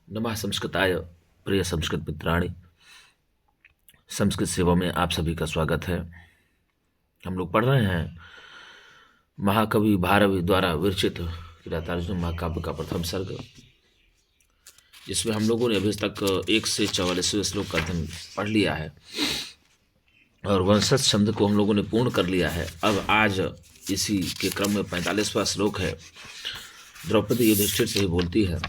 नमः संस्कृताय प्रिय संस्कृत मित्राणि। संस्कृत सेवा में आप सभी का स्वागत है। हम लोग पढ़ रहे हैं महाकवि भारवी द्वारा विरचित किरातार्जुन महाकाव्य का प्रथम सर्ग, जिसमें हम लोगों ने अभी तक 1 से 44वें श्लोक का अध्ययन पढ़ लिया है और वंशज छंद को हम लोगों ने पूर्ण कर लिया है। अब आज इसी के क्रम में 45वां श्लोक है। द्रौपदी युधिष्ठिर से ही बोलती है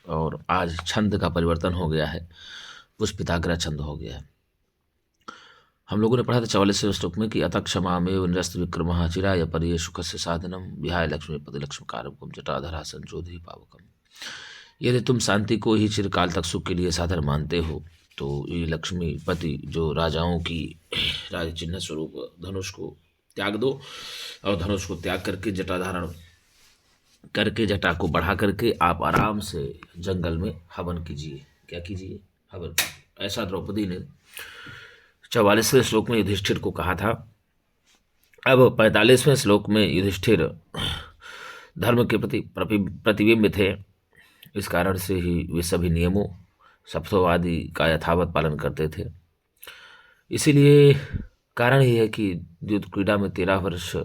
और आज छंद का परिवर्तन हो गया है, पुष्पिताग्रह छंद हो गया है। हम लोगों ने पढ़ा था 44वें श्लोक में कि अतः क्षमामेव निरस्त विक्रमः चिराय परिये सुखस्य साधनम विहाय लक्ष्मीपति लक्ष्मीकारकम जटाधरा संशोधि पावकम। यदि तुम शांति को ही चिरकाल तक सुख के लिए साधन मानते हो तो ये लक्ष्मीपति जो राजाओं की राज चिन्ह स्वरूप धनुष को त्याग दो और धनुष को त्याग करके जटा धारण करके जटा को बढ़ा करके आप आराम से जंगल में हवन कीजिए। क्या कीजिए? हवन कीजिए। ऐसा द्रौपदी ने 44वें श्लोक में युधिष्ठिर को कहा था। अब 45वें श्लोक में युधिष्ठिर धर्म के प्रति प्रतिबिंब थे। इस कारण से ही वे सभी नियमों सप्तवादी का यथावत पालन करते थे। इसीलिए कारण ही है कि युद्ध क्रीड़ा में 13 वर्ष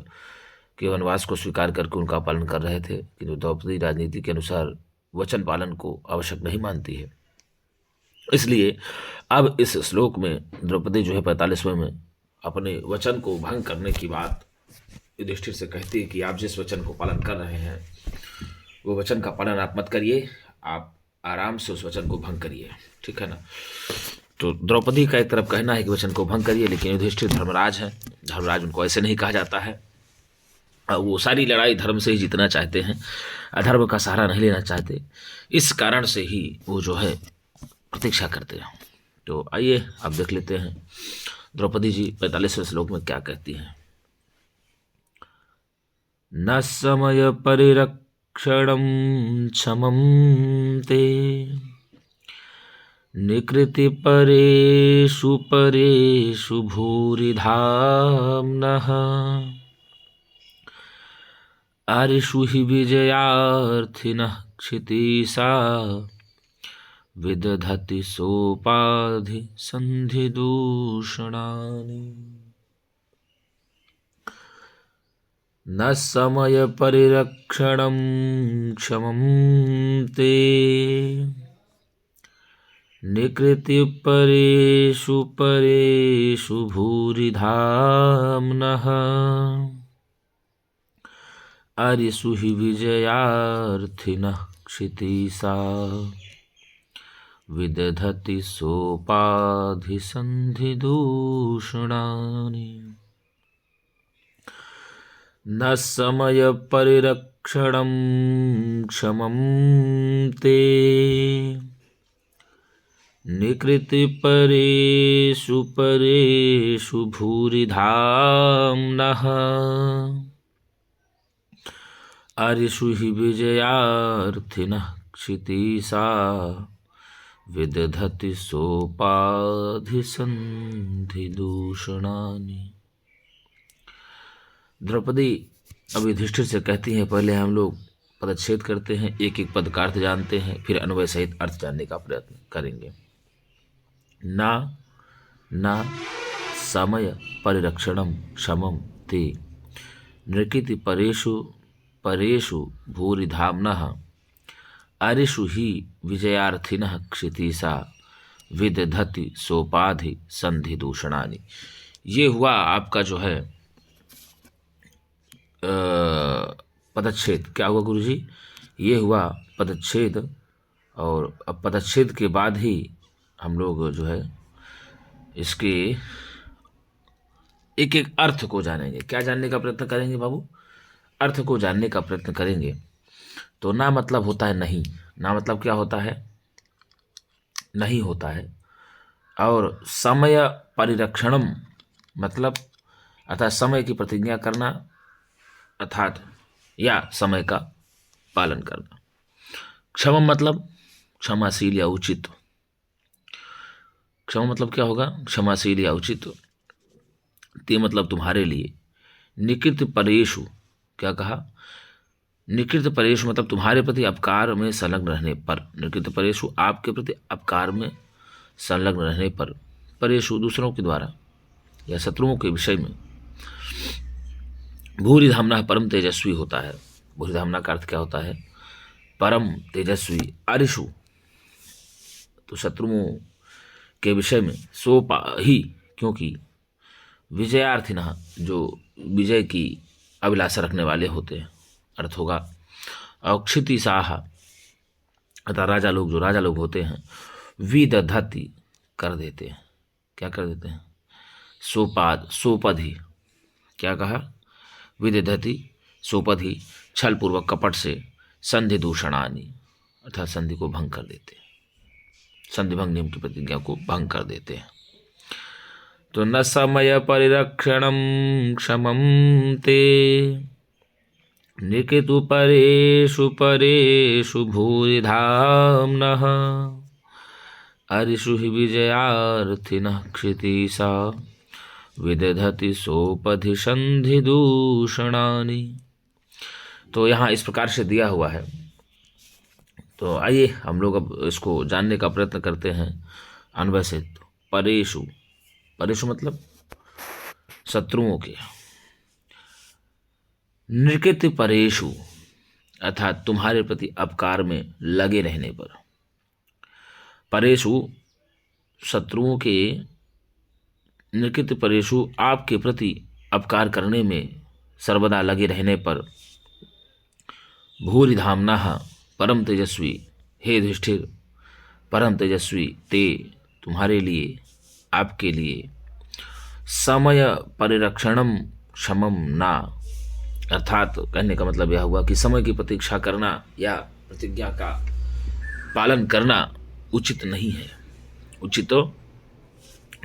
के वनवास को स्वीकार करके उनका पालन कर रहे थे, किंतु द्रौपदी राजनीति के अनुसार वचन पालन को आवश्यक नहीं मानती है। इसलिए अब इस श्लोक में द्रौपदी जो है 45वें में अपने वचन को भंग करने की बात युधिष्ठिर से कहती है कि आप जिस वचन को पालन कर रहे हैं वो वचन का पालन आप मत करिए, आप आराम से उस वचन को भंग करिए। ठीक है ना? तो द्रौपदी का एक तरफ कहना है कि वचन को भंग करिए, लेकिन युधिष्ठिर धर्मराज है। धर्मराज उनको ऐसे नहीं कहा जाता है। वो सारी लड़ाई धर्म से ही जीतना चाहते हैं, अधर्म का सहारा नहीं लेना चाहते। इस कारण से ही वो जो है प्रतीक्षा करते हैं। तो आइए अब देख लेते हैं द्रौपदी जी 45वें श्लोक में क्या कहती हैं। न समय परिरक्षणं क्षमं ते निकृति परेषु परेषु भूरिधाम्नः आरिषु हि विजयार्थिनः क्षितिसा विदधति सोपाधि संधि दूषणानि। न समय परिरक्षणं क्षमं ते निकृति परेषु परेषु भूरिधाम्नः आरिषु हि विजयार्थिनः क्षितिसा विदधति सोपाधि संधि दूषणानि। न समय परिरक्षणं क्षमं ते निकृति परेषु परेषु भूरिधाम्नः आरिषु हि विजयार्थिनः क्षितिसा विदधति सोपाधि संधि दूषणानि। द्रौपदी अब युधिष्ठिर से कहती हैं, पहले हम लोग पदच्छेद करते हैं, एक एक पद का अर्थ जानते हैं, फिर अन्वय सहित अर्थ जानने का प्रयत्न करेंगे। ना समय परिरक्षणम क्षमम ते नृकिति परेषु परेषु भूरिधाम्नः आरिषु ही विजयार्थिनः क्षितिसा विदधति सोपाधि संधि दूषणानि। ये हुआ आपका जो है पदच्छेद। क्या हुआ गुरुजी? ये हुआ पदच्छेद। और अब पदच्छेद के बाद ही हम लोग जो है इसके एक एक अर्थ को जानेंगे। क्या जानने का प्रयत्न करेंगे बाबू? अर्थ को जानने का प्रयत्न करेंगे। तो ना मतलब होता है नहीं। ना मतलब क्या होता है? नहीं होता है। और समय परिरक्षणम मतलब अर्थात समय की प्रतिज्ञा करना, अर्थात या समय का पालन करना। क्षमा मतलब क्षमाशील या उचित। क्षमा मतलब क्या होगा? क्षमाशील या उचित। ते मतलब तुम्हारे लिए। निकृत परेषु क्या कहा? निकृत परेशु मतलब तुम्हारे प्रति अपकार में संलग्न रहने पर, निकृत परेशु आपके प्रति अपकार में संलग्न रहने पर, परेशु दूसरों के द्वारा या शत्रुओं के विषय में। भूरि धामना परम तेजस्वी होता है। भूरि धामना का अर्थ क्या होता है? परम तेजस्वी। अरिषु तो शत्रुओं के विषय में, सोपा ही क्योंकि, विजयार्थिनः जो विजय की अभिलाषा रखने वाले होते हैं, अर्थ होगा क्षितिशाह अर्थात राजा लोग, जो राजा लोग होते हैं, विदधति कर देते हैं। क्या कर देते हैं? सोपधि क्या कहा? विदधति सोपधि छल पूर्वक कपट से, संधि दूषणानि अर्थात संधि को भंग कर देते हैं, संधि भंग नियम की प्रतिज्ञा को भंग कर देते हैं। तो न समय परिरक्षणं क्षमं ते निकेतु परेषु परेषु भूरिधाम्नः अरिषु हि विजयार्थिनः क्षितिशा विदधति सोपधि संधि दूषणानि। तो यहाँ इस प्रकार से दिया हुआ है। तो आइए हम लोग अब इसको जानने का प्रयत्न करते हैं अन्वय से। परेषु, परेषु मतलब शत्रुओं के। निकृत परेषु अर्थात तुम्हारे प्रति अपकार में लगे रहने पर। परेषु शत्रुओं के, निकृत परेषु आपके प्रति अपकार करने में सर्वदा लगे रहने पर। भूरि धाम्नः परम तेजस्वी, हे युधिष्ठिर परम तेजस्वी, ते तुम्हारे लिए, आपके लिए, समय परिरक्षणम क्षमम ना अर्थात कहने का मतलब यह हुआ कि समय की प्रतीक्षा करना या प्रतिज्ञा का पालन करना उचित नहीं है, उचित तो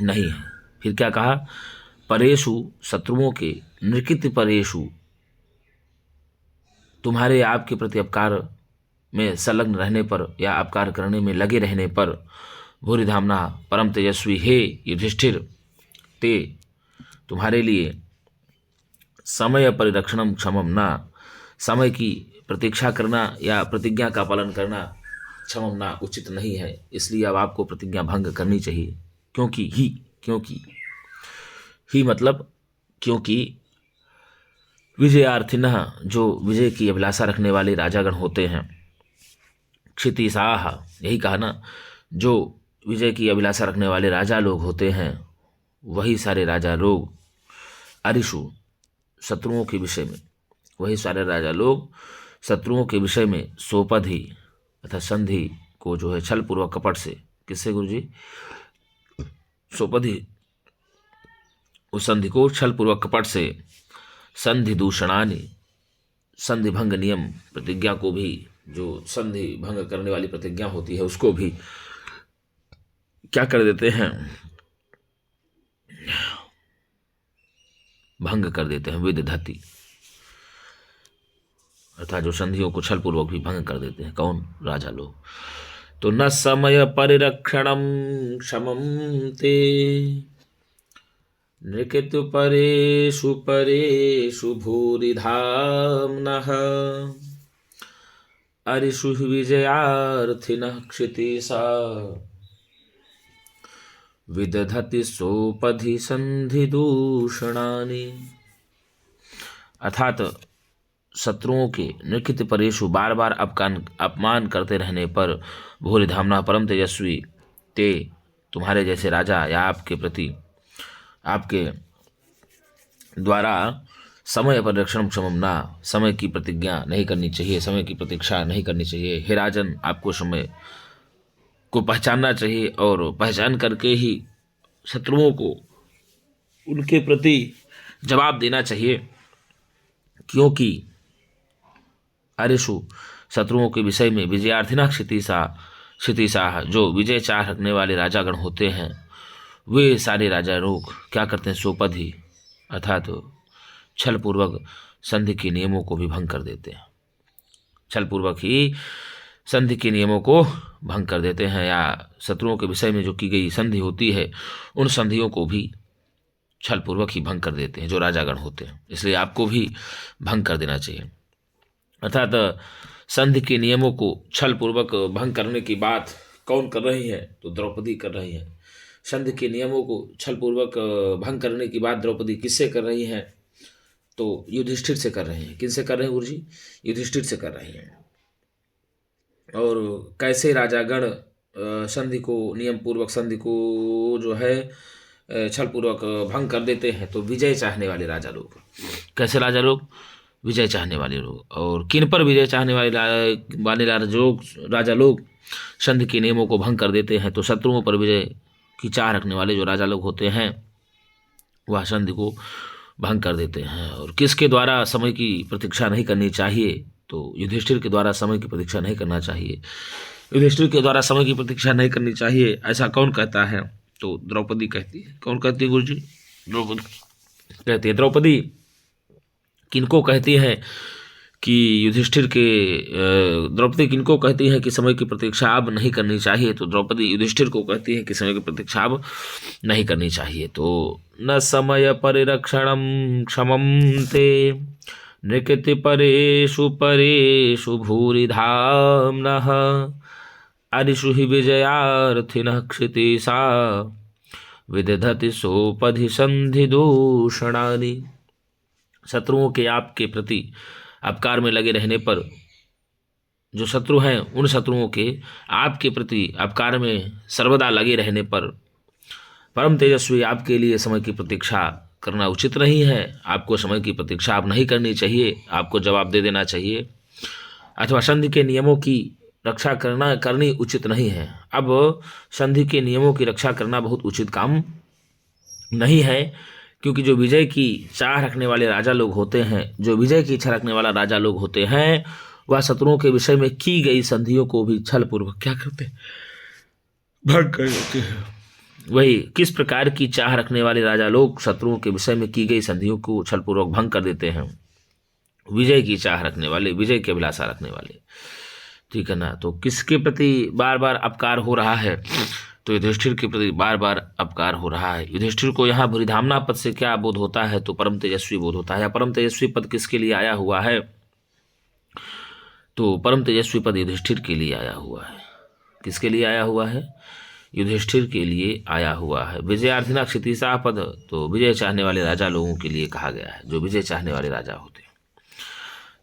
नहीं है। फिर क्या कहा? परेषु शत्रुओं के, निकृत परेषु तुम्हारे आपके प्रति अपकार में संलग्न रहने पर या अपकार करने में लगे रहने पर। भूरि धाम्ना परम तेजस्वी, हे युधिष्ठिर ते तुम्हारे लिए, समय परिरक्षणम क्षमम ना समय की प्रतीक्षा करना या प्रतिज्ञा का पालन करना क्षमम ना उचित नहीं है, इसलिए अब आपको प्रतिज्ञा भंग करनी चाहिए। क्योंकि ही मतलब क्योंकि विजयार्थिनः जो विजय की अभिलाषा रखने वाले राजागण होते हैं, क्षितिशाह यही कहा ना, जो विजय की अभिलाषा रखने वाले राजा लोग होते हैं, वही सारे राजा लोग, अरिषु शत्रुओं के विषय में, वही सारे राजा लोग शत्रुओं के विषय में सोपधि अर्थात संधि को जो है छल पूर्वक कपट से, किससे गुरुजी? सोपधि, उस संधि को छल पूर्वक कपट से, संधि दूषणानि संधि भंग नियम प्रतिज्ञा को भी, जो संधि भंग करने वाली प्रतिज्ञा होती है उसको भी क्या कर देते हैं? भंग कर देते हैं। विदधति अर्थात जो संधियों को छल पूर्वक भी भंग कर देते हैं। कौन? राजा लोग। तो न समय परिरक्षणम क्षमम ते निकृत परेषु परेषु भूरि धाम्नः अरिषु विजयार्थिनः क्षितिशा विदधति सोपधि संधि दूषणानि। अर्थात शत्रुओं के निकृत परेशु बार बार अपमान करते रहने पर। भूरि धाम्ना परम तेजस्वी, ते तुम्हारे जैसे राजा या आपके प्रति, आपके द्वारा समय परिरक्षण क्षमम ना समय की प्रतिज्ञा नहीं करनी चाहिए, समय की प्रतीक्षा नहीं करनी चाहिए। हे राजन, आपको समय को पहचानना चाहिए और पहचान करके ही शत्रुओं को उनके प्रति जवाब देना चाहिए। क्योंकि अरिषु शत्रुओं के विषय में विजयार्थिना क्षितिशाह जो विजय चाह रखने वाले राजागण होते हैं, वे सारे राजा लोग क्या करते हैं? सोपधि अर्थात छल पूर्वक संधि के नियमों को भी भंग कर देते हैं। छल पूर्वक ही संधि के नियमों को भंग कर देते हैं, या शत्रुओं के विषय में जो की गई संधि होती है उन संधियों को भी छल पूर्वक ही भंग कर देते हैं जो राजागण होते हैं। इसलिए आपको भी भंग कर देना चाहिए। अर्थात संधि के नियमों को छल पूर्वक भंग करने की बात कौन कर रही है? तो द्रौपदी कर रही है। संधि के नियमों को छल पूर्वक भंग करने की बात द्रौपदी किससे कर रही है? तो युधिष्ठिर से कर रहे हैं। किनसे कर रहे हैं गुरुजी? युधिष्ठिर से कर रहे हैं। और कैसे राजागण संधि को, नियम पूर्वक संधि को जो है छल पूर्वक भंग कर देते हैं? तो विजय चाहने वाले राजा लोग। कैसे राजा लोग? विजय चाहने वाले लोग। और किन पर विजय चाहने वाले राजा लोग संधि के नियमों को भंग कर देते हैं? तो शत्रुओं पर विजय की चाह रखने वाले जो राजा लोग होते हैं वह संधि को भंग कर देते हैं। और किसके द्वारा समय की प्रतीक्षा नहीं करनी चाहिए? तो युधिष्ठिर के द्वारा समय की प्रतीक्षा नहीं करना चाहिए। युधिष्ठिर के द्वारा समय की प्रतीक्षा नहीं करनी चाहिए, ऐसा कौन कहता है? तो द्रौपदी कहती है। कौन कहती है गुरुजी? द्रौपदी कहती है। द्रौपदी किनको कहती है कि युधिष्ठिर के द्रौपदी किनको कहती है कि समय की प्रतीक्षा अब नहीं करनी चाहिए? तो द्रौपदी युधिष्ठिर को कहती है कि समय की प्रतीक्षा अब नहीं करनी चाहिए। तो न समय परिरक्षणम क्षमं ते नृकृति परेषु भूरि धाम्नः अरिषु हि विजयार्थिनः क्षितिशा विदधति सोपधि संधि दूषणानि। शत्रुओं के आपके प्रति अपकार में लगे रहने पर, जो शत्रु हैं उन शत्रुओं के आपके प्रति अपकार में सर्वदा लगे रहने पर परम तेजस्वी आपके लिए समय की प्रतीक्षा करना उचित नहीं है। आपको समय की प्रतीक्षा अब नहीं करनी चाहिए, आपको जवाब दे देना चाहिए। अथवा संधि के नियमों की रक्षा करनी उचित नहीं है। अब संधि के नियमों की रक्षा करना बहुत उचित काम नहीं है, क्योंकि जो विजय की चाह रखने वाले राजा लोग होते हैं, जो विजय की इच्छा रखने वाला राजा लोग होते हैं, वह शत्रुओं के विषय में की गई संधियों को भी छल पूर्वक क्या करते हैं? भंग कर देते हैं। वही किस प्रकार की चाह रखने वाले राजा लोग शत्रुओं के विषय में की गई संधियों को छल पूर्वक भंग कर देते हैं? विजय की चाह रखने वाले, विजय की अभिलाषा रखने वाले, ठीक है ना। तो किसके प्रति बार बार अपकार हो रहा है? तो युधिष्ठिर के प्रति बार बार अपकार हो रहा है। युधिष्ठिर को यहाँ भूरिधामना पद से क्या बोध होता है? तो परम तेजस्वी बोध होता है। या परम तेजस्वी पद किसके लिए आया हुआ है? तो परम तेजस्वी पद युधिष्ठिर के लिए आया हुआ है। किसके लिए आया हुआ है? युधिष्ठिर के लिए आया हुआ है। विजयार्थिना क्षितिशा पद तो विजय चाहने वाले राजा लोगों के लिए कहा गया है, जो विजय चाहने वाले राजा होते हैं।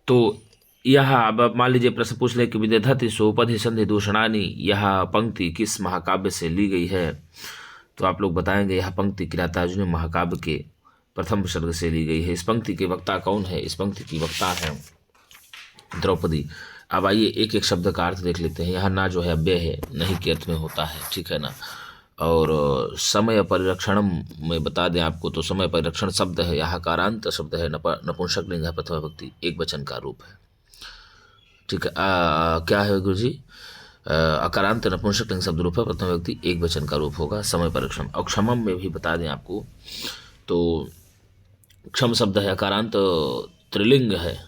तो यह, अब मान लीजिए प्रश्न पूछ ले कि विदधति सोपधि संधि दूषणानि, यह पंक्ति किस महाकाव्य से ली गई है? तो आप लोग बताएंगे यह पंक्ति किरातार्जुनीय महाकाव्य के प्रथम सर्ग से ली गई है। इस पंक्ति के वक्ता कौन है? इस पंक्ति की वक्ता है द्रौपदी। अब आइए एक एक शब्द का अर्थ देख लेते हैं। यहाँ ना जो है अव्यय है, नहीं के अर्थ में होता है, ठीक है ना। और समय परिरक्षणम में बता दें आपको, तो समय परिरक्षण शब्द है, यहाँ कारांत शब्द है, नपुंसक लिंग है, प्रथमा विभक्ति एक वचन का रूप है, ठीक है। क्या है गुरु जी? अकारांत नपुंसक लिंग शब्द रूप है, प्रथम व्यक्ति एक वचन का रूप होगा, समय परिरक्षण। और क्षमम में भी बता दें आपको, तो क्षम शब्द है, अकारांत त्रिलिंग है,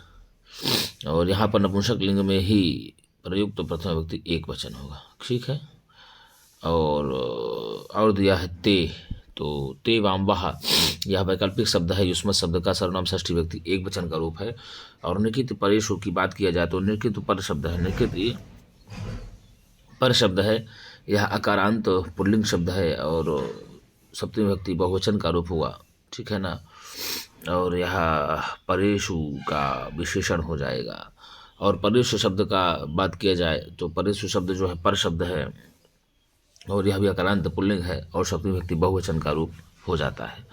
और यहाँ पर नपुंसक लिंग में ही प्रयुक्त तो प्रथम व्यक्ति एक वचन होगा, ठीक है। और दिया है ते, तो ते वाम्बाह, यह वैकल्पिक शब्द है, युष्मत शब्द का सर्वनाम षष्ठी व्यक्ति एक वचन का रूप है। और निकित परेशु की बात किया जाए तो निकित पर शब्द है, निकित पर शब्द है, यह अकारांत पुल्लिंग शब्द है और सप्तमी व्यक्ति बहुवचन का रूप हुआ, ठीक है ना। और यह परेशु का विशेषण हो जाएगा। और परेशु शब्द का बात किया जाए तो परेशु शब्द जो है पर शब्द है, और यह भी अकारांत पुल्लिंग है और सप्तमी व्यक्ति बहुवचन का रूप हो जाता है।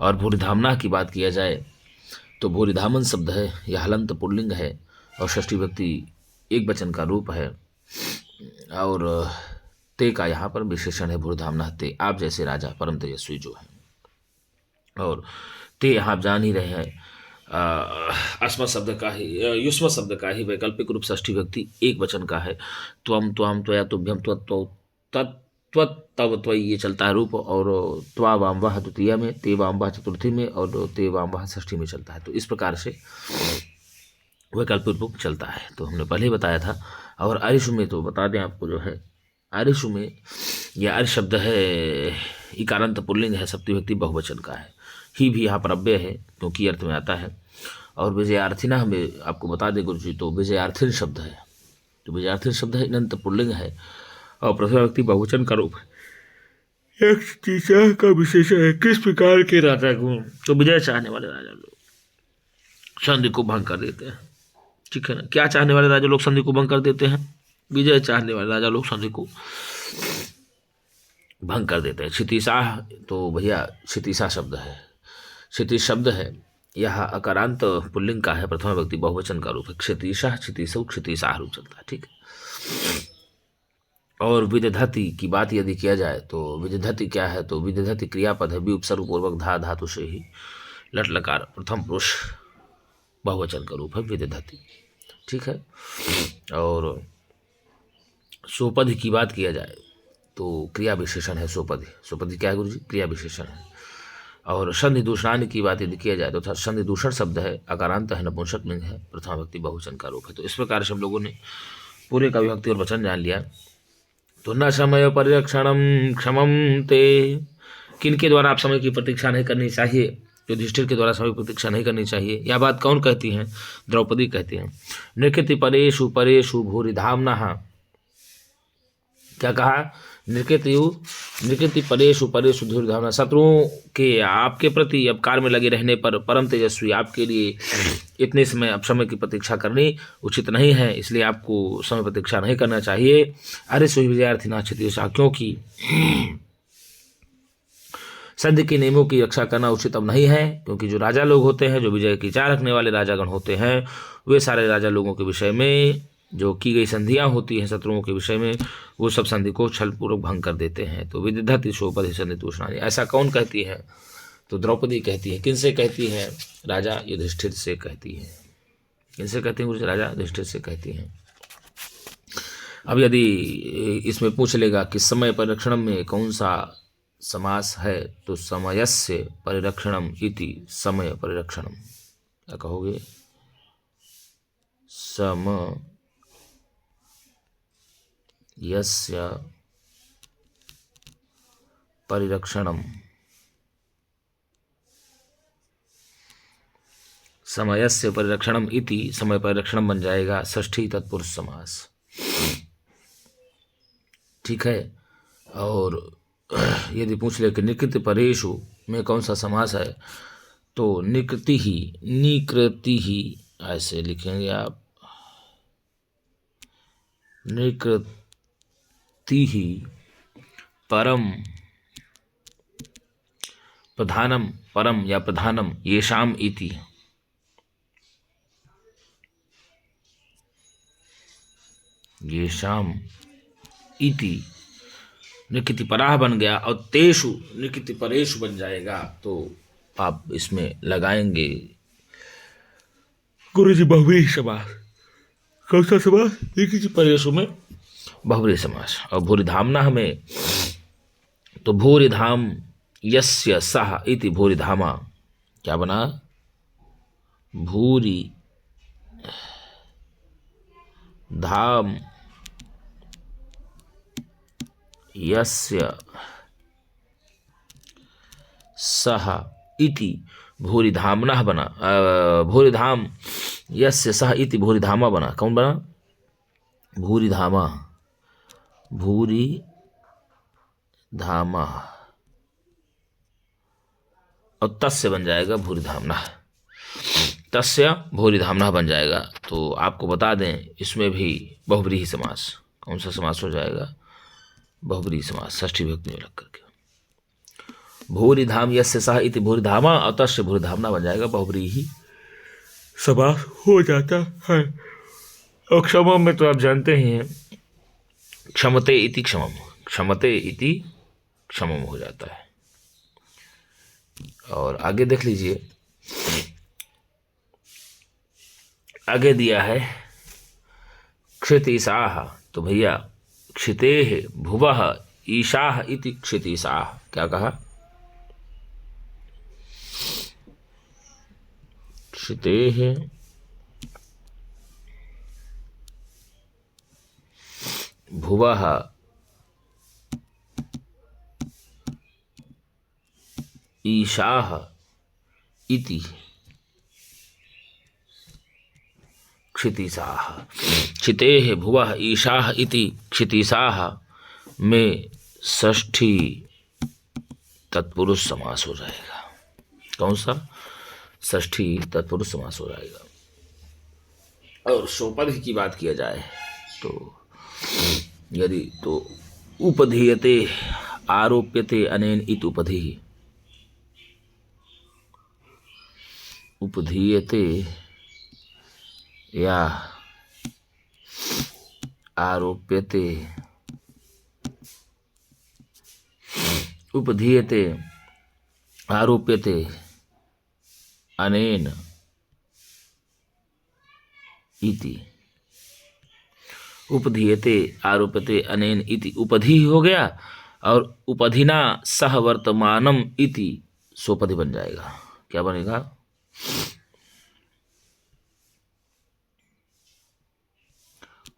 और भूरिधामना की बात किया जाए तो भूरिधामन शब्द है, यह हलंत पुल्लिंग है और षष्ठी व्यक्ति एक वचन का रूप है। और ते का यहाँ पर विशेषण है, भूरिधामना ते, आप जैसे राजा परम तेजस्वी जो है। और ते यहाँ आप जान ही रहे हैं, अस्मत् शब्द का ही, युष्मत शब्द का ही वैकल्पिक रूप षष्ठी व्यक्ति एक वचन का है। त्वम त्वाम त्वया तुभ्यम त्वत्व तत् त्वत् तव त्वयि ये चलता है रूप, और त्वा वाम्वाह द्वितीय में, ते वाम्वाह चतुर्थी में, और ते वाम्वाह षष्ठी में चलता है। तो इस प्रकार से वैकल्पिक रूप चलता है, तो हमने पहले ही बताया था। और आरिशु में तो बता दें आपको, जो है आरिशु में यह आर्य शब्द है, इकारांत पुल्लिंग है, सप्तमी व्यक्ति बहुवचन का है। ही भी यहाँ पर अव्यय है क्योंकि अर्थ में आता है। और विजयार्थी ना हमें आपको बता दें गुरु जी, तो विजयार्थिन शब्द है, तो विजयार्थिन शब्द है अनंत पुल्लिंग है और प्रथमा व्यक्ति बहुवचन का रूप है। एक तीसरा का विशेषण है किस प्रकार के राजा को, तो विजय चाहने वाले राजा लोग संधि को भंग कर देते हैं। ठीक है ना, क्या चाहने वाले राजा लोग संधि को भंग कर देते हैं? विजय चाहने वाले राजा लोग संधि को भंग कर देते हैं। क्षितिशाह, तो भैया क्षितिशा शब्द है, क्षितिज शब्द है, यह अकारांत पुल्लिंग का है, प्रथमा व्यक्ति बहुवचन का रूप है। क्षितिशाह, क्षितिशौ, क्षितिशाह रूप चलता है। ठीक है। और विदधति की बात यदि किया जाए तो विदधति क्या है, तो विदधति क्रियापद है, उपसर्ग पूर्वक धा धातु से ही लट लकार प्रथम पुरुष बहुवचन का रूप है विदधति। ठीक है। और सोपधि की बात किया जाए तो क्रिया विशेषण है सोपधि। सोपधि क्या है गुरु जी? क्रिया विशेषण है। और संधि दूषणानि की बात यदि किया जाए तो संधि दूषण शब्द है, अकारांत है, नपुंसक लिंग है, प्रथमा व्यक्ति बहुवचन का रूप है। तो इस प्रकार से हम लोगों ने पूरे का विभक्ति और वचन जान लिया। तो न समय परिरक्षणम क्षमम ते, किनके द्वारा आप समय की प्रतीक्षा नहीं करनी चाहिए? युधिष्ठिर के द्वारा समय की प्रतीक्षा नहीं करनी चाहिए। यह बात कौन कहती हैं? द्रौपदी कहती हैं। निकृति परेशु परेशु भूरि धामना, क्या कहा? निकृति परेशु परेशु धूरि धामना, शत्रुओं के आपके प्रति अब कार्य में लगे रहने पर परम तेजस्वी आपके लिए इतने समय अब समय की प्रतीक्षा करनी उचित नहीं है, इसलिए आपको समय प्रतीक्षा नहीं करना चाहिए। अरे सुई विजयार्थी ना क्षितिशा, क्योंकि संधि के नियमों की रक्षा करना उचित अब नहीं है, क्योंकि जो राजा लोग होते हैं, जो विजय की चाह रखने वाले राजागण होते हैं, वे सारे राजा लोगों के विषय में जो की गई संधियां होती हैं शत्रुओं के विषय में, वो सब संधि को छलपूर्वक भंग कर देते हैं। तो विदधति सोपधि संधि दूषणानि, ऐसा कौन कहती है? तो द्रौपदी कहती है। किनसे कहती है? राजा युधिष्ठिर से कहती है। किनसे कहती है? राजा युधिष्ठिर से कहती हैं। अब यदि इसमें पूछ लेगा कि समय परिरक्षणम में कौन सा समास है, तो समयस्य परिरक्षणम इति समय परिरक्षणम, क्या कहोगे? समयस्य परिरक्षणम, समयस्य परिरक्षणम इति समय परिरक्षणम बन जाएगा षष्ठी तत्पुरुष समास। ठीक है। और यदि पूछ ले कि निकृति परेशु में कौन सा समास है, तो निकृति ही ऐसे लिखेंगे आप, निकृति ही परम प्रधानम, परम या प्रधानम येषाम इति, येषाम इति निकृति पराह बन गया और तेषु निकृति परेशु बन जाएगा। तो आप इसमें लगाएंगे गुरु जी बहुव्रीहि समास। कौन सा समास? निकृति परेशु में बहुव्रीहि समास। और भूरि धामना हमें, तो भूरि धाम यस्य सह इति भूरि धामा, क्या बना? भूरि धाम यस्य सह इति भूरि धामना बना, भूरि धाम यस्य सह इति भूरि धामा बना। कौन बना? भूरि धामा, भूरि धामा, और तस्य बन जाएगा भूरि धामना, तस्य भूरि धामना बन जाएगा। तो आपको बता दें इसमें भी बहुव्रीहि समास। कौन सा समास हो जाएगा? बहुव्रीहि समास, षष्ठी विभक्ति में लग करके। भूरि धाम यस्य सह इति भूरि धामा और तस्य भूरि धामना बन जाएगा, बहुव्रीहि समास हो जाता है। और क्षमम में तो आप जानते ही हैं, क्षमते इति क्षमम, क्षमते इति क्षमम हो जाता है। और आगे देख लीजिए, आगे दिया है क्षितिशाह, तो भैया क्षितेः भुवः ईशाः इति क्षितिशाः, क्या कहा? क्षितेः भुवः ईशाः इति क्षितिशाः। क्षितेः भुवः ईशाः इति क्षितिशाः में षष्ठी तत्पुरुष समास हो जाएगा। कौन सा? षष्ठी तत्पुरुष समास हो जाएगा। और सोपधि की बात किया जाए तो यदि तो उपधीयते आरोप्यते अनेन इत उपधि, उपधीयते या आरोप्यते, उपधीयते आरोप्यते अनेन इति, उपधीयते आरोप्यते अनेन इति उपधि हो गया, और उपधिना सह वर्तमानम इति सोपधि बन जाएगा। क्या बनेगा?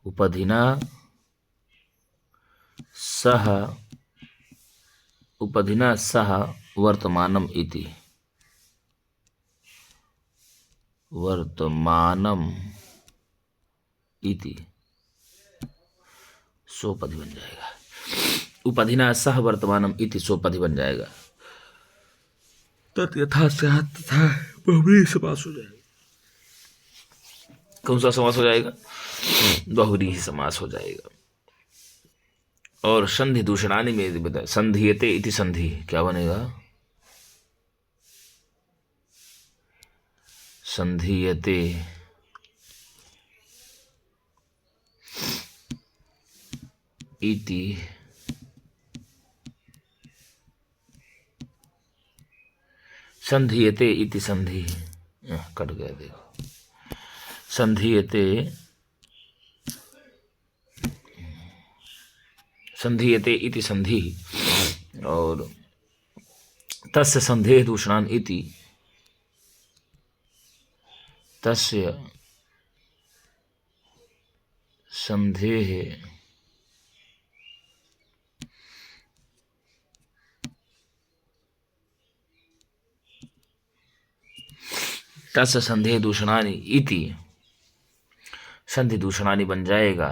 उपधिना सह, उपधिना सह वर्तमानम इति, वर्तमानम इति सोपधि बन जाएगा। उपधिना सह वर्तमानम इति सोपधि बन जाएगा। तत् यथा स्यात् तथा बहुव्रीहि समास हो जाएगा। कौन सा समास हो जाएगा? बहुव्रीहि समास हो जाएगा। और संधि दूषणानि में बताया, संधीयते इति संधि क्या बनेगा? संधीयते इति संधीयते इति संधि, कट गया देखो, संधीयते, संधीयते इति संधि, और तस्य संधेः दूषणान् इति, तस्य संधेः तस्य संधेः दूषणानि इति संधि दूषणानि बन जाएगा।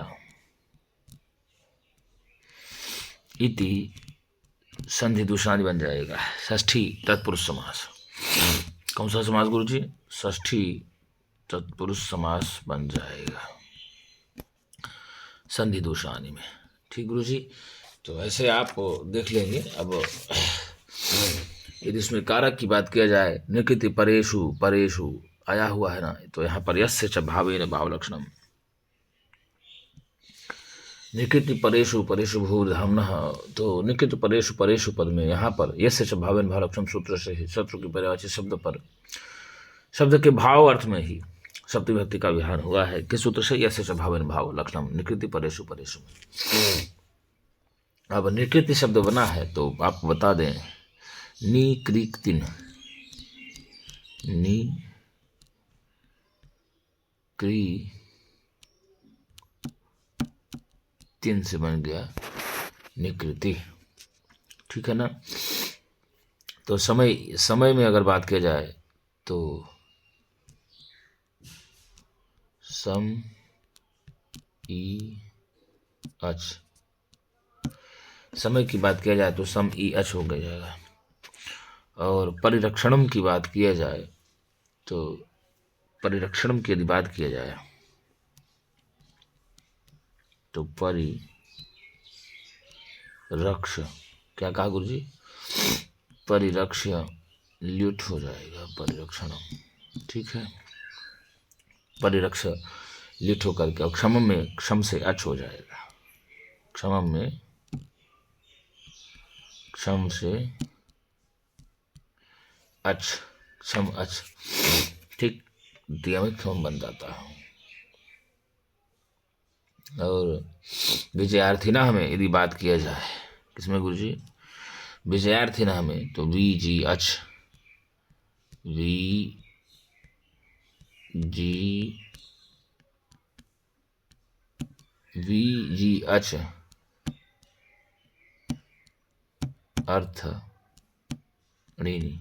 इति संधि दूषणानि बन जाएगा। षष्ठी तत्पुरुष समास। कौन सा समास गुरुजी? षष्ठी तत्पुरुष समास बन जाएगा संधि दूषणानि में। ठीक गुरुजी, तो ऐसे आप देख लेंगे। अब यदि इसमें कारक की बात किया जाए, निकृति परेषु परेषु आया हुआ है ना, तो यहाँ पर यस्य च भावेन भाव लक्षणम, निकृति परेषु परेषु भूर्धाम्नः, तो निकृति परेषु परेषु पद में यहाँ पर यस्य च भावेन भाव लक्षणम सूत्र से ही शत्रु की पर्यायवाची शब्द पर, शब्द के भाव अर्थ में ही सप्तमी विभक्ति का विधान हुआ है। किस सूत्र से? यस्य च भावेन भाव लक्षणम, निकृति परेषु परेषु। अब निकृति शब्द बना है तो आप बता दें, निकृतिन, निकृतिन से बन गया निकृति। ठीक है ना? तो समय में अगर बात किया जाए तो सम ई अच, समय की बात किया जाए तो सम ई अच हो जाएगा। और परिरक्षणम की बात किया जाए तो परिरक्षणम की यदि बात किया जाए तो परिरक्ष, क्या कहा गुरुजी? परिरक्ष ल्युट हो जाएगा परिरक्षणम। ठीक है, परिरक्ष ल्युट होकर के, और क्षम में क्षम से अच हो जाएगा। क्षम में क्षम से अच, क्षम अच। ठीक, नियमित क्षम बन जाता है। और विजयार्थी ना हमें यदि बात किया जाए, किसमें गुरुजी? विजयार्थी ना हमें, तो वी जी अच, वी जी अच अर्थ ऋणी।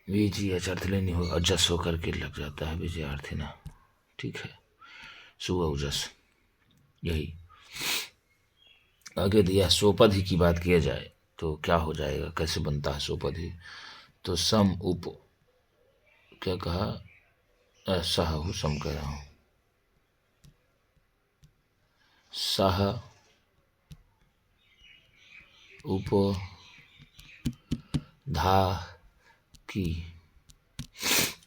विजय अर्थ हो अजस होकर के लग जाता है विजयार्थी ना। ठीक है, सुबह उजस, यही आगे दिया। सोपधि की बात किया जाए तो क्या हो जाएगा, कैसे बनता है सोपधि? तो सम उप, क्या कहा, सह हूँ, सम कह रहा हूँ, सह उप धा की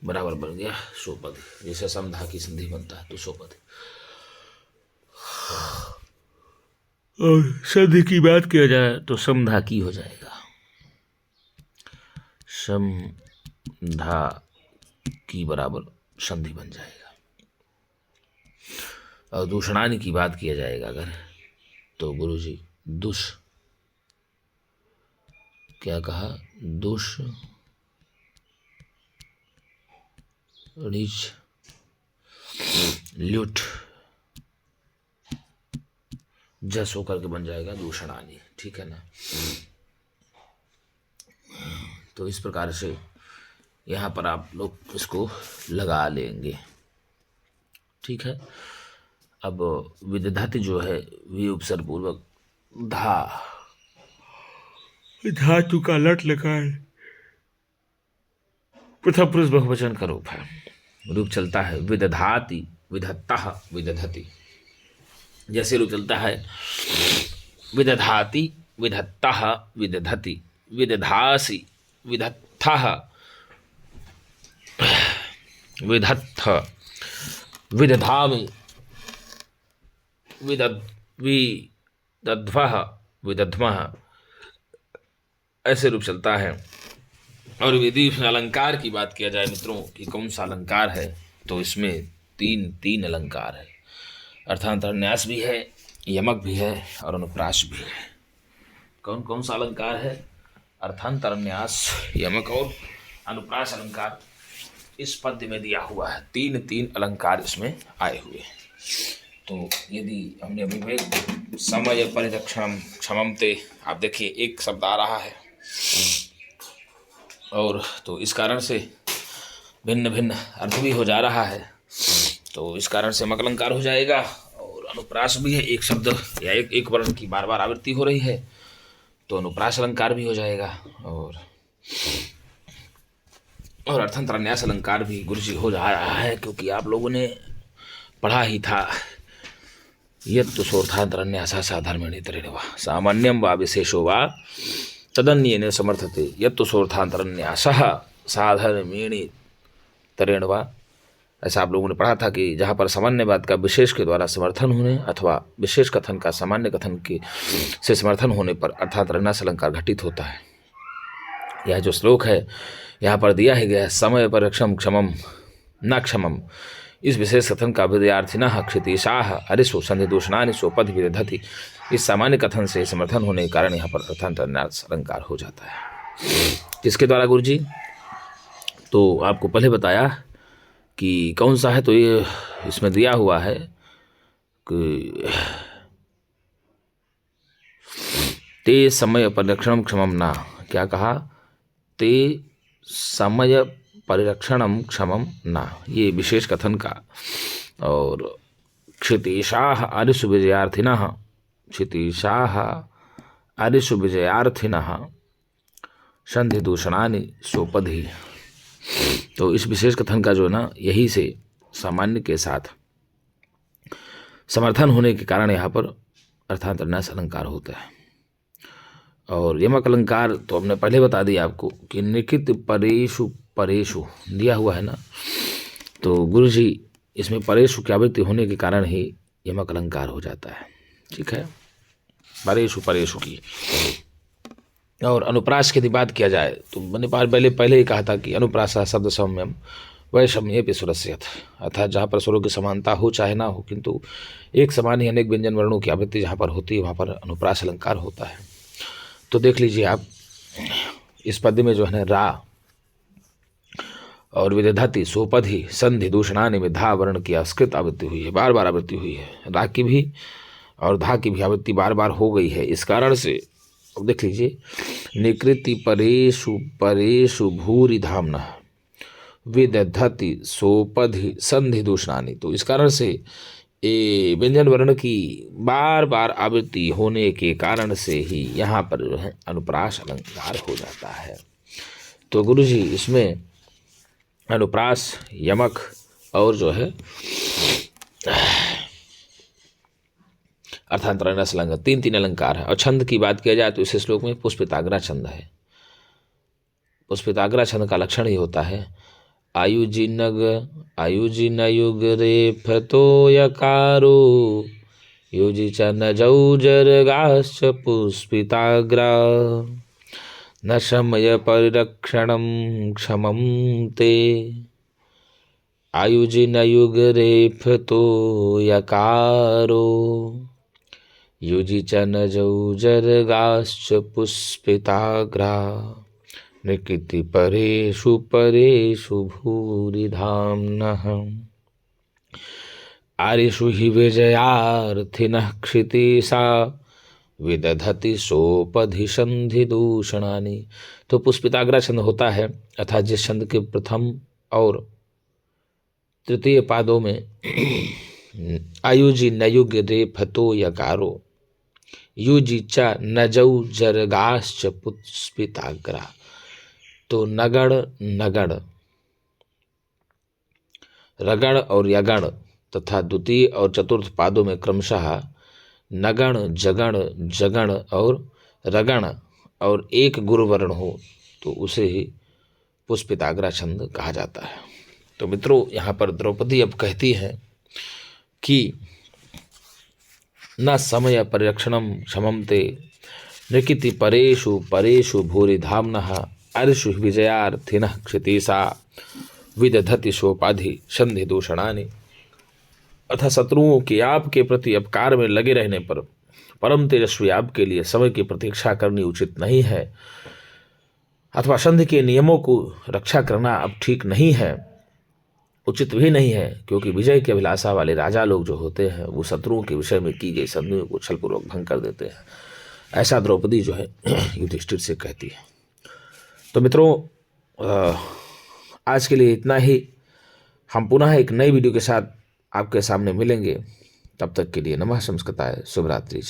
बराबर बन गया सोपधि। जैसे समधा की संधि बनता है तो सोपधि। और संधि की बात किया जाए तो समधा की हो जाएगा, समधा की बराबर संधि बन जाएगा। और दूषणानि की बात किया जाएगा अगर, तो गुरुजी दुष, क्या कहा, दुष ऋच ल्युट जस होकर के बन जाएगा दूषणानि। ठीक है ना। तो इस प्रकार से यहाँ पर आप लोग इसको लगा लेंगे। ठीक है। अब विदधति जो है वी उपसर्ग पूर्वक धा, धातु का लट लकार प्रथम पुरुष बहुवचन का रूप है। रूप चलता है विदधाति, विधत्तः, विदधति। जैसे रूप चलता है विदधाति, विधत्तः, विदधति, विदधासि, विधत्थः, विधत्थ, विदधामि, विदध्वः, विदध्मः, ऐसे रूप चलता है। और यदि अलंकार की बात किया जाए मित्रों कि कौन सा अलंकार है, तो इसमें तीन अलंकार है। अर्थांतरन्यास भी है, यमक भी है और अनुप्रास भी है। कौन कौन सा अलंकार है? अर्थांतरन्यास, यमक और अनुप्रास अलंकार इस पद्य में दिया हुआ है। तीन अलंकार इसमें आए हुए हैं। तो यदि हमने अभी समय परिरक्षणम क्षमम ते, आप देखिए एक शब्द आ रहा है, और तो इस कारण से भिन्न भिन्न अर्थ भी हो जा रहा है। तो इस कारण से मकलंकार हो जाएगा। और अनुप्रास भी है, एक शब्द या एक वर्ण की बार बार आवृत्ति हो रही है तो अनुप्रास अलंकार भी हो जाएगा। और अर्थांतरन्यास अलंकार भी गुरुजी हो जा रहा है, क्योंकि आप लोगों ने पढ़ा ही था यत्तु सोर्थांतरन्यासः साधर्मेण तरेण वा सामान्यम वा विशेषो वा तदन्येन समर्थते यत्तु सोर्थांतरन्यासः साधर्मेण तरेण वा। ऐसा आप लोगों ने पढ़ा था कि जहाँ पर सामान्य बात का विशेष के द्वारा समर्थन होने अथवा विशेष कथन का सामान्य कथन के से समर्थन होने पर अर्थांतरन्यास अलंकार घटित होता है। यह जो श्लोक है यहाँ पर दिया ही गया, समय परिरक्षणम क्षमम न क्षमम, इस विशेष कथन का विद्यार्थिनः क्षितिशाः अरिषु संधिदूषणानि सोपधि विदधति, इस सामान्य कथन से समर्थन होने के कारण यहाँ पर अर्थांतरन्यास अलंकार हो जाता है। किसके द्वारा गुरुजी? तो आपको पहले बताया कि कौन सा है, तो ये इसमें दिया हुआ है कि ते समय परिरक्षणम क्षमम ना, क्या कहा, ते समय परिरक्षणम क्षमम ना, ये विशेष कथन का। और क्षितिशाः अरिषु विजयार्थिनः, क्षितिशाः अरिषु विजयार्थिनः संधिदूषणानि सोपधि, तो इस विशेष कथन का जो ना यही से सामान्य के साथ समर्थन होने के कारण यहाँ पर अर्थांतरन्यास अलंकार होता है। और यमक अलंकार तो हमने पहले बता दिया आपको कि निकित परेषु, परेषु दिया हुआ है ना, तो गुरुजी इसमें परेषु की आवृत्ति होने के कारण ही यमक अलंकार हो जाता है। ठीक है, परेषु परेषु की। और अनुप्रास की यदि बात किया जाए तो मैंने पहले ही कहा था कि अनुप्रासा शब्द सौम्यम वैषम्ये पे सुरस्यथ, अर्थात जहाँ पर स्वरों की समानता हो चाहे ना हो, किंतु एक समान ही अनेक व्यंजन वर्णों की आवृत्ति जहाँ पर होती है वहाँ पर अनुप्रास अलंकार होता है। तो देख लीजिए आप इस पद्य में जो है रा और विदधति सोपधि संधि दूषणानि में धा वर्ण की अस्कृत आवृत्ति हुई है, बार बार आवृत्ति हुई है। रा की भी और धा की भी आवृत्ति बार बार हो गई है। इस कारण से अब देख लीजिए, निकृति परेषु परेषु भूरि धाम्नः विदधति सोपधि संधि दूषणानि। तो इस कारण से ये व्यंजन वर्ण की बार बार आवृत्ति होने के कारण से ही यहाँ पर जो है अनुप्रास अलंकार हो जाता है। तो गुरु जी इसमें अनुप्रास, यमक और जो है अर्थांतरण, रसलंग, तीन अलंकार है। और छंद की बात किया जाए तो इस श्लोक में पुष्पिताग्रा छंद है। पुष्पिताग्रा छंद का लक्षण ही होता है आयुजि नयुग रेफ तो यकारो युजि च न जौजर्गाश्च पुष्पिताग्रा न शमय परिरक्षणं क्षमं ते आयुजि नयुग रेफ तो यकारो युजि च न जौजर्गाश्च पुष्पिताग्रा निकृति परेषु परेषु भूरि धाम्नः आरिषु हि विजयार्थिनः क्षितिसा विदधति सोपधि संधि दूषणानि। तो पुष्पिताग्रा छंद होता है, अर्थात जिस छंद के प्रथम और तृतीय पादों में आयुजि नयुग रेफतो यकारो युजि च नजौ जर्गाश्च पुष्पिताग्रा। तो नगण नगण, रगण और यगण तथा द्वितीय और चतुर्थ पादों में क्रमशः नगण, जगण, जगण और रगण और एक गुरुवर्ण हो तो उसे ही पुष्पिताग्रा छंद कहा जाता है। तो मित्रों, यहाँ पर द्रौपदी अब कहती है कि न समय परिरक्षणम क्षमं ते निकृति परेषु परेषु भूरि धाम्नः अर्षु विजयार्थिनः क्षितिसा विदधति सोपाधि संधि दूषणानि। अतः शत्रुओं के आपके प्रति अपकार में लगे रहने पर परम तेजस्वी आपके लिए समय की प्रतीक्षा करनी उचित नहीं है, अथवा संधि के नियमों को रक्षा करना अब ठीक नहीं है, उचित भी नहीं है, क्योंकि विजय की अभिलाषा वाले राजा लोग जो होते हैं वो शत्रुओं के विषय में की गई संधियों को छलपूर्वक भंग कर देते हैं। ऐसा द्रौपदी जो है युधिष्ठिर से कहती है। तो मित्रों, आज के लिए इतना ही। हम पुनः एक नई वीडियो के साथ आपके सामने मिलेंगे। तब तक के लिए नमः संस्कृताय, शुभ रात्रि।